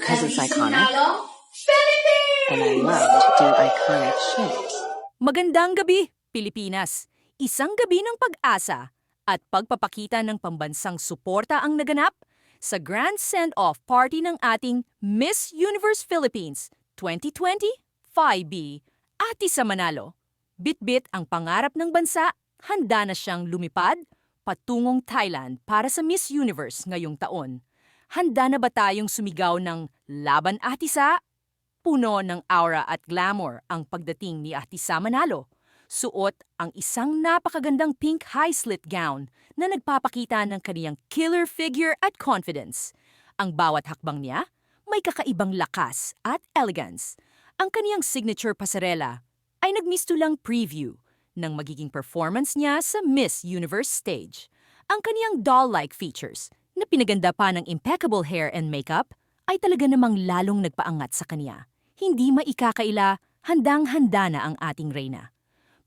because it's iconic. And I love to do iconic shit. Magandang gabi, Pilipinas! Isang gabi ng pag-asa at pagpapakita ng pambansang suporta ang naganap sa Grand Send-Off Party ng ating Miss Universe Philippines 2020 5B. Ati sa Manalo, bitbit ang pangarap ng bansa, handa na siyang lumipad patungong Thailand para sa Miss Universe ngayong taon. Handa na ba tayong sumigaw ng Laban Atisa? Puno ng aura at glamour ang pagdating ni Atisa Manalo. Suot ang isang napakagandang pink high-slit gown na nagpapakita ng kaniyang killer figure at confidence. Ang bawat hakbang niya may kakaibang lakas at elegance. Ang kaniyang signature pasarela ay nagmistulang preview ng magiging performance niya sa Miss Universe stage. Ang kaniyang doll-like features na pinaganda pa ng impeccable hair and makeup ay talaga namang lalong nagpaangat sa kaniya. Hindi maikakaila, handang-handa na ang ating reyna.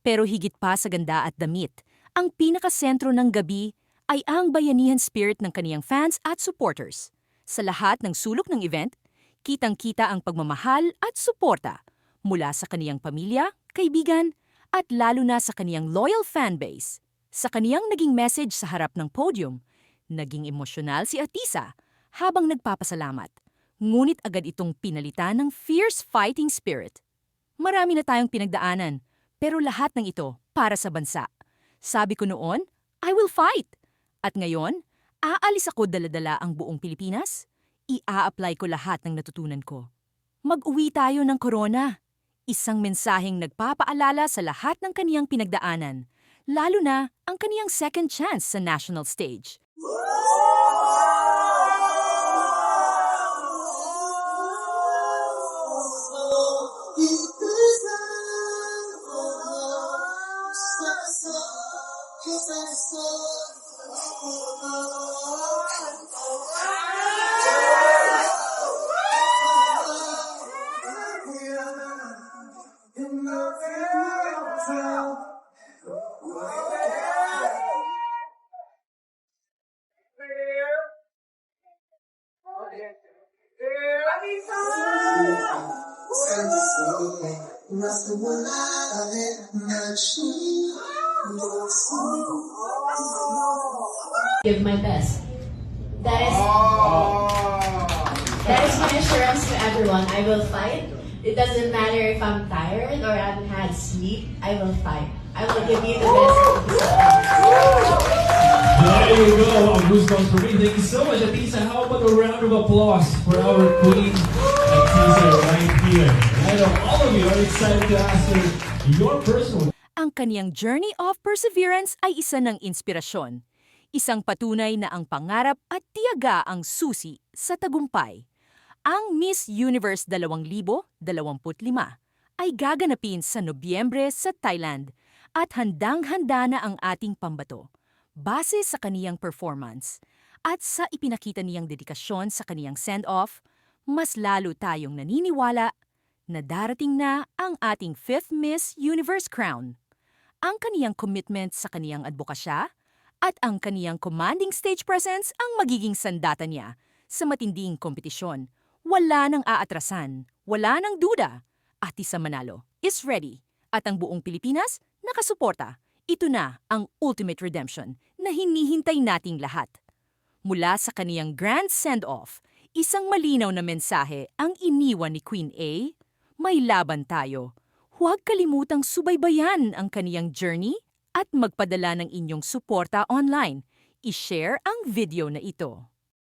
Pero higit pa sa ganda at damit, ang pinakasentro ng gabi ay ang bayanihan spirit ng kaniyang fans at supporters. Sa lahat ng sulok ng event, kitang-kita ang pagmamahal at suporta mula sa kaniyang pamilya, kaibigan, at lalo na sa kaniyang loyal fanbase. Sa kaniyang naging message sa harap ng podium, naging emosyonal si Atisa habang nagpapasalamat. Ngunit agad itong pinalitan ng fierce fighting spirit. Marami na tayong pinagdaanan, pero lahat ng ito para sa bansa. Sabi ko noon, I will fight. At ngayon, aalis ako dala-dala ang buong Pilipinas. Ia-apply ko lahat ng natutunan ko. Mag-uwi tayo ng corona. Isang mensaheng nagpapaalala sa lahat ng kaniyang pinagdaanan, lalo na ang kaniyang second chance sa national stage. Give my best. That is my assurance to everyone. I will fight. It doesn't matter if I'm tired or I haven't had sleep. I will fight. I will give you the best. There you go. Goosebumps for me. Thank you so much, Atisa. How about a round of applause for our queen, Atisa, right here. I know all of you are excited to ask her your personal. Ang kaniyang journey of perseverance ay isa ng inspirasyon. Isang patunay na ang pangarap at tiyaga ang susi sa tagumpay. Ang Miss Universe 2025 ay gaganapin sa Nobyembre sa Thailand at handang-handa na ang ating pambato base sa kaniyang performance at sa ipinakita niyang dedikasyon sa kaniyang send-off. Mas lalo tayong naniniwala na darating na ang ating 5th Miss Universe crown. Ang kaniyang commitment sa kaniyang advokasya at ang kaniyang commanding stage presence ang magiging sandata niya sa matinding kompetisyon. Wala nang aatrasan, wala nang duda. Atisa Manalo is ready at ang buong Pilipinas nakasuporta. Ito na ang ultimate redemption na hinihintay nating lahat. Mula sa kaniyang grand send-off, isang malinaw na mensahe ang iniwan ni Queen A. May laban tayo. Huwag kalimutang subaybayan ang kaniyang journey at magpadala ng inyong suporta online. I-share ang video na ito.